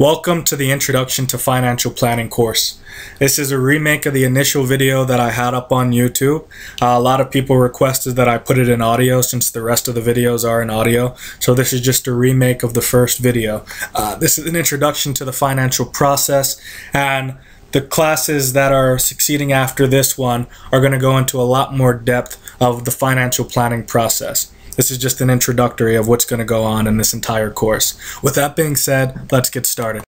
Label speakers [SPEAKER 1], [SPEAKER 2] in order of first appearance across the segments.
[SPEAKER 1] Welcome to the Introduction to Financial Planning course. This is a remake of the initial video that I had up on YouTube. A lot of people requested that I put it in audio since the rest of the videos are in audio. So this is just a remake of the first video. This is an introduction to the financial process, and the classes that are succeeding after this one are going to go into a lot more depth of the financial planning process. This is just an introductory of what's going to go on in this entire course. With that being said, let's get started.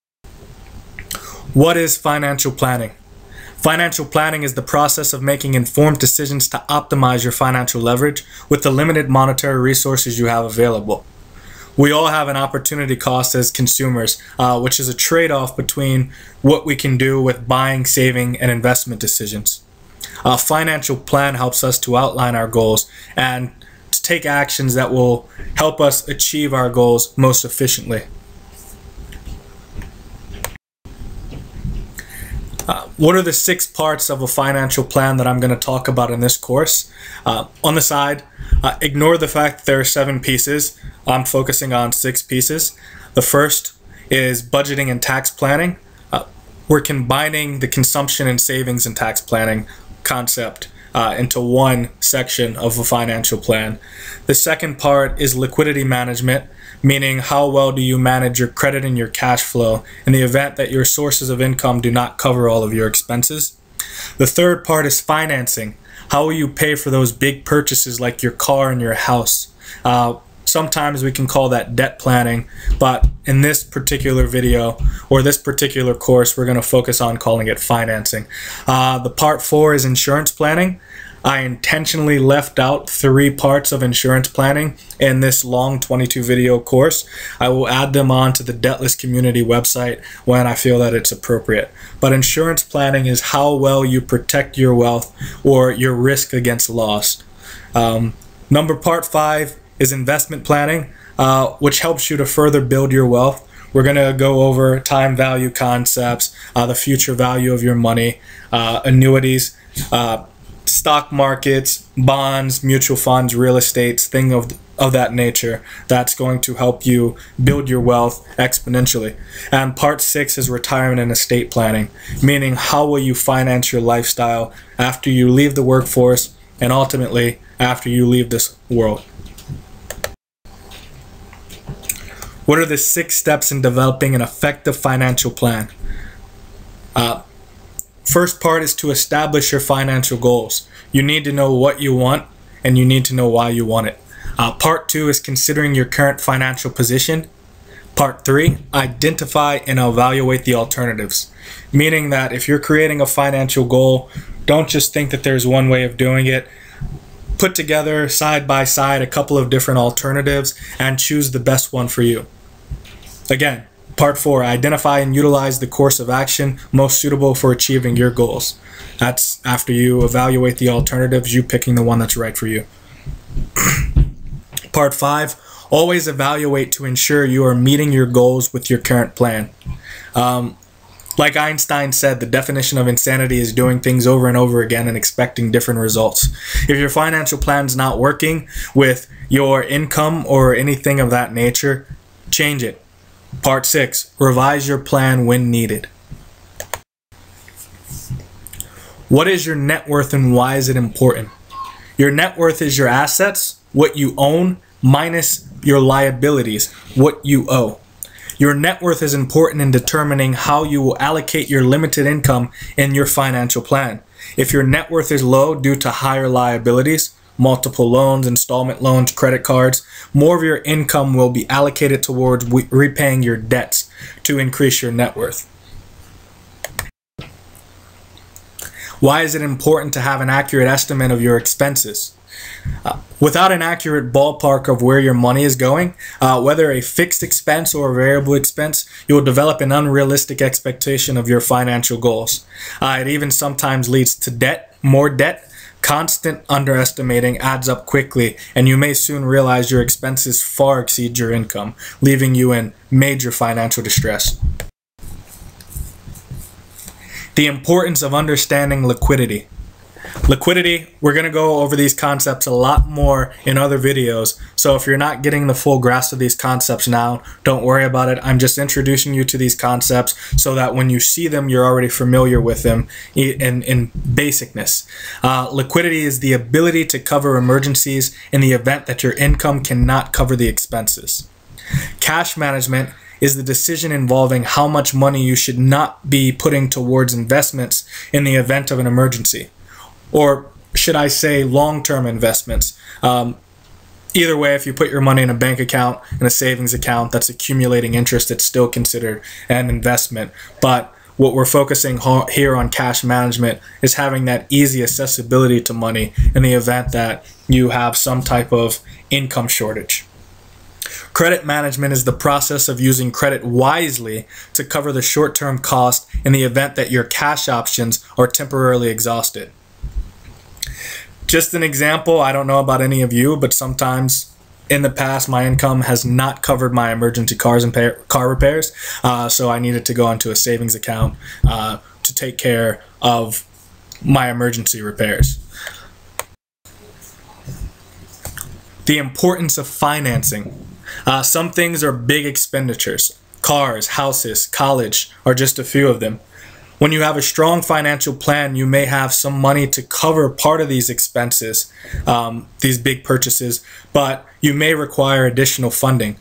[SPEAKER 1] What is financial planning? Financial planning is the process of making informed decisions to optimize your financial leverage with the limited monetary resources you have available. We all have an opportunity cost as consumers, which is a trade-off between what we can do with buying, saving, and investment decisions. A financial plan helps us to outline our goals and to take actions that will help us achieve our goals most efficiently. What are the 6 parts of a financial plan that I'm going to talk about in this course? On the side, ignore the fact that there are 7 pieces. I'm focusing on 6 pieces. The first is budgeting and tax planning. We're combining the consumption and savings and tax planning concept into one section of a financial plan. The second part is liquidity management, meaning how well do you manage your credit and your cash flow in the event that your sources of income do not cover all of your expenses. The third part is financing. How will you pay for those big purchases like your car and your house? Sometimes we can call that debt planning, but in this particular video or this particular course, we're going to focus on calling it financing. The part 4 is insurance planning. I intentionally left out 3 parts of insurance planning in this long 22 video course. I will add them on to the Debtless Community website when I feel that it's appropriate. But insurance planning is how well you protect your wealth or your risk against loss. Part 5 is investment planning, which helps you to further build your wealth. We're going to go over time value concepts, the future value of your money, annuities, stock markets, bonds, mutual funds, real estate, things of that nature. That's going to help you build your wealth exponentially. And part 6 is retirement and estate planning, meaning how will you finance your lifestyle after you leave the workforce and ultimately after you leave this world. What are the 6 steps in developing an effective financial plan? First part is to establish your financial goals. You need to know what you want and you need to know why you want it. Part 2 is considering your current financial position. Part 3, identify and evaluate the alternatives. Meaning that if you're creating a financial goal, don't just think that there's one way of doing it. Put together side by side a couple of different alternatives and choose the best one for you. Again, part 4, identify and utilize the course of action most suitable for achieving your goals. That's after you evaluate the alternatives, you picking the one that's right for you. Part 5, always evaluate to ensure you are meeting your goals with your current plan. Like Einstein said, the definition of insanity is doing things over and over again and expecting different results. If your financial plan's not working with your income or anything of that nature, change it. Part 6, revise your plan when needed. What is your net worth and why is it important? Your net worth is your assets, what you own, minus your liabilities, what you owe. Your net worth is important in determining how you will allocate your limited income in your financial plan. If your net worth is low due to higher liabilities, multiple loans, installment loans, credit cards, more of your income will be allocated towards repaying your debts to increase your net worth. Why is it important to have an accurate estimate of your expenses? Without an accurate ballpark of where your money is going, whether a fixed expense or a variable expense, you will develop an unrealistic expectation of your financial goals. It even sometimes leads to debt, more debt. Constant underestimating adds up quickly, and you may soon realize your expenses far exceed your income, leaving you in major financial distress. The importance of understanding liquidity. Liquidity, we're going to go over these concepts a lot more in other videos. So if you're not getting the full grasp of these concepts now, don't worry about it. I'm just introducing you to these concepts so that when you see them, you're already familiar with them in basicness. Liquidity is the ability to cover emergencies in the event that your income cannot cover the expenses. Cash management is the decision involving how much money you should not be putting towards investments in the event of an emergency. Or should I say long-term investments. Either way, if you put your money in a bank account, in a savings account that's accumulating interest, it's still considered an investment. But what we're focusing here on cash management is having that easy accessibility to money in the event that you have some type of income shortage. Credit management is the process of using credit wisely to cover the short-term cost in the event that your cash options are temporarily exhausted. Just an example, I don't know about any of you, but sometimes in the past my income has not covered my emergency car repairs, so I needed to go into a savings account to take care of my emergency repairs. The importance of financing. Some things are big expenditures. Cars, houses, college are just a few of them. When you have a strong financial plan, you may have some money to cover part of these expenses, these big purchases, but you may require additional funding.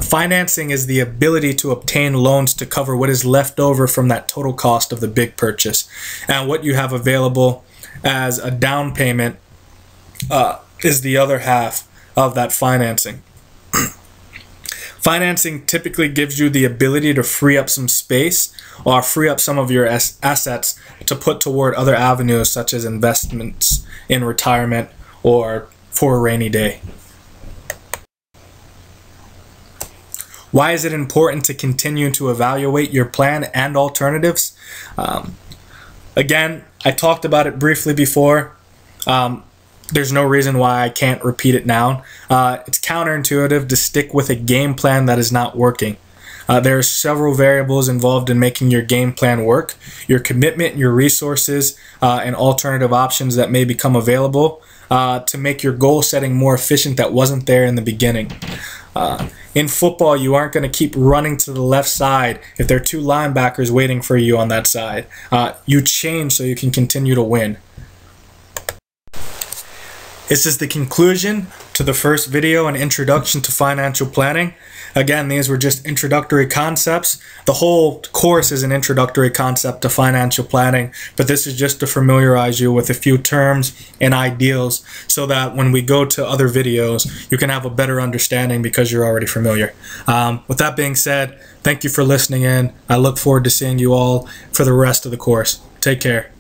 [SPEAKER 1] Financing is the ability to obtain loans to cover what is left over from that total cost of the big purchase. And what you have available as a down payment is the other half of that financing. Financing typically gives you the ability to free up some space or free up some of your assets to put toward other avenues such as investments in retirement or for a rainy day. Why is it important to continue to evaluate your plan and alternatives? Again, I talked about it briefly before. There's no reason why I can't repeat it now. It's counterintuitive to stick with a game plan that is not working. There are several variables involved in making your game plan work. Your commitment, your resources, and alternative options that may become available to make your goal setting more efficient that wasn't there in the beginning. In football, you aren't going to keep running to the left side if there are two linebackers waiting for you on that side. You change so you can continue to win. This is the conclusion to the first video, an introduction to financial planning. Again, these were just introductory concepts. The whole course is an introductory concept to financial planning, but this is just to familiarize you with a few terms and ideals so that when we go to other videos, you can have a better understanding because you're already familiar. With that being said, thank you for listening in. I look forward to seeing you all for the rest of the course. Take care.